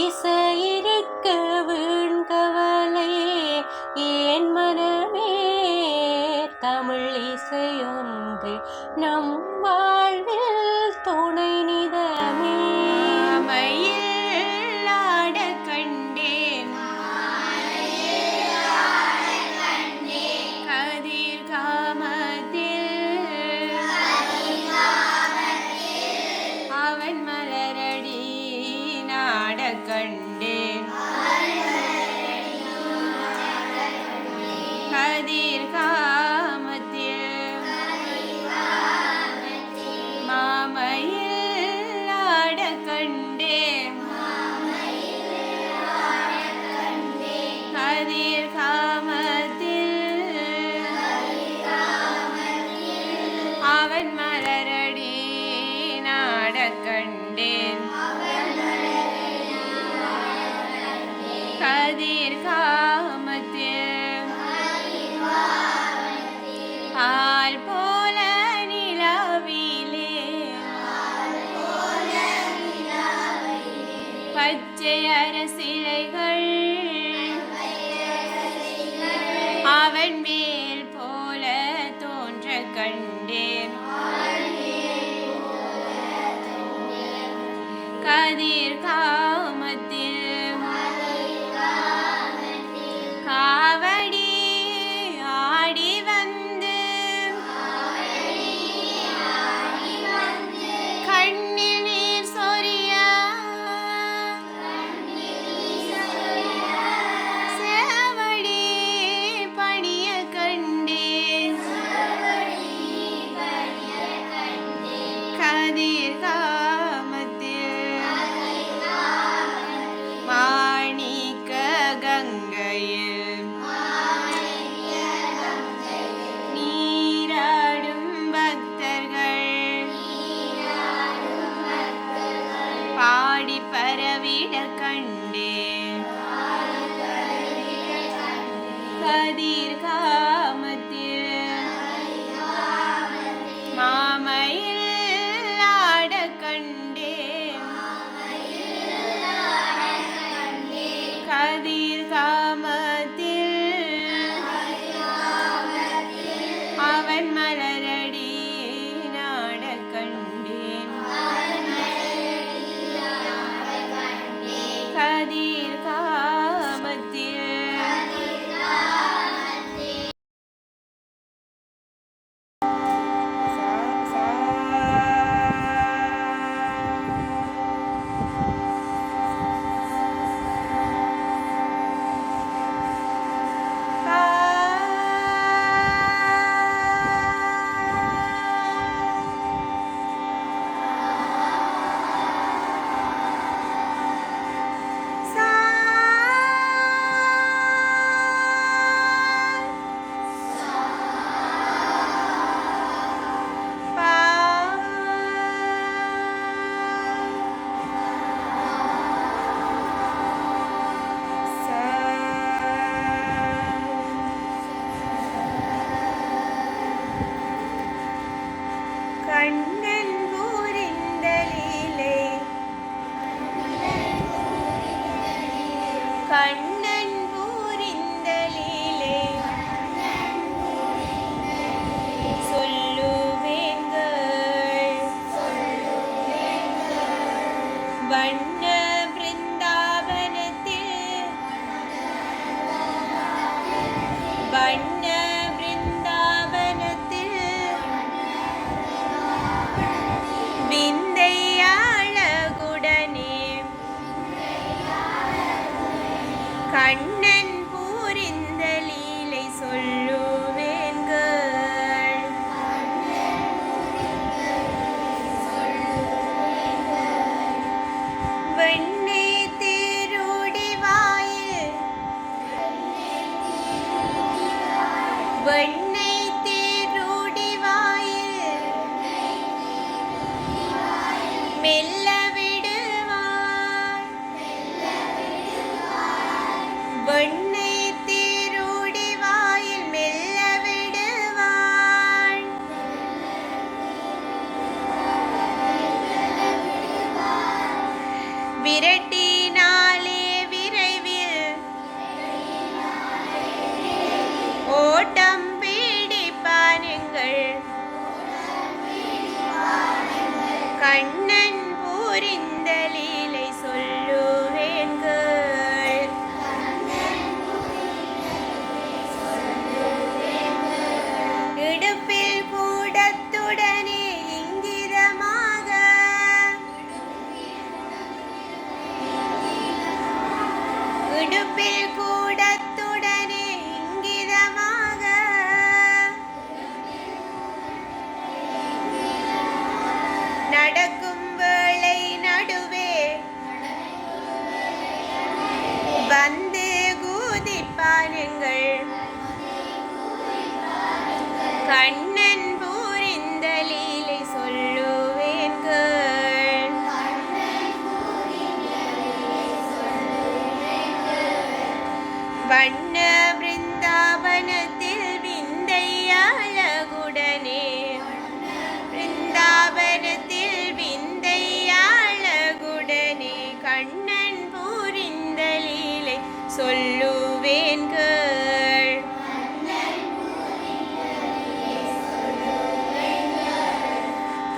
இசையிருக்க வீண்கவலை ஏன் மனமே, தமிழ் இசையொன்று நம் வாழ்வில் துணை நிதமே. மயிலாட கண்டேன் கதிர் காமத்தில், அவன் மலரடி நாட கண்டேன் கதிர் காமத்தில், மாமயில் ஆட கண்டேன் கதிர் காமத்தில், அவன் மலரடி நாட கண்டேன் கதிர் காமத்தில், பால் போல நிலவிலே பச்சை அரசிலைகள், அவன் மேல் போல தோன்ற கண்டேன் கதிர் காமத்தில், காவடி ஆடி வந்து கண்ணில் நீர் சொரிய, சேவடி பணிய கண்டேன் கதிர் காமத்தில், மாணிக்க கங்கையில் நீராடும் பக்தர்கள் பாடி பரவிட கண்டேன் கதிர் காமத்தில், மாமயில் ஆட கண்டேன் கதிர் காமத்தில், அவன் மலரடி நாட கண்டேன் கதிர் காமத்தில். கண்ணன் பூரிந்த லீலை, கண்ணன் பூரிந்த லீலை சொல்லுவேங்கள், வண்ண பிருந்தாவனத்தில் வண்ண பிருந்தாவனத்தில் விந்தை அழகுடனே கண்ணன் பூரிந்த லீலை சொல்லுவேங்கள், வெண்ணை திருடி வாயில் வெண்ணை திருடி வாயில் மெல்ல விடுவான், வெண்ணை திருடி வாயில் மெல்ல விடுவான், விரட்டினான் எடுப்பில் கூடத்துடனே இங்கிதமாக நடக்கும் வேளை நடுவே வந்து கூதிப்பாருங்கள் கண்ணன் பூரிந்த லீலை சொல்லுவேன்கள் வண்ண பிருந்தாவனத்தில் விந்தை அழகுடனே பிருந்தாவனத்தில் விந்தை அழகுடனே கண்ணன் பூரிந்த லீலை சொல்லுவேன்கள்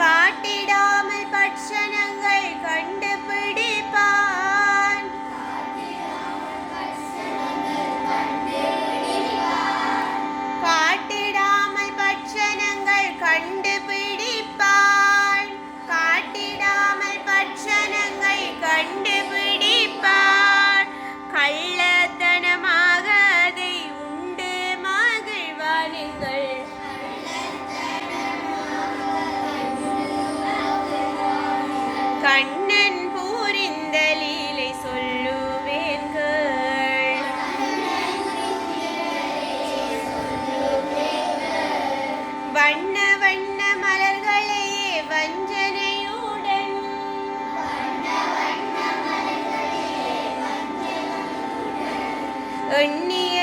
காட்டிடாமல் பட்சணங்கள் கண்டுபிடிப்பான் காட்டிடாமல் பட்சணங்கள் கண்டுபிடிப்பான் காட்டிடாமல் பட்சணங்கள் கண்டுபிடிப்பான் கள்ளத்தனமாக அதை உண்டு மகிழ்வானுங்கள் கண்ணன் பூரிந்த லீலை சொல்லுவேன்கள் வண்ண வண்ண மலர்களையே வஞ்சனையுடன் எண்ணிய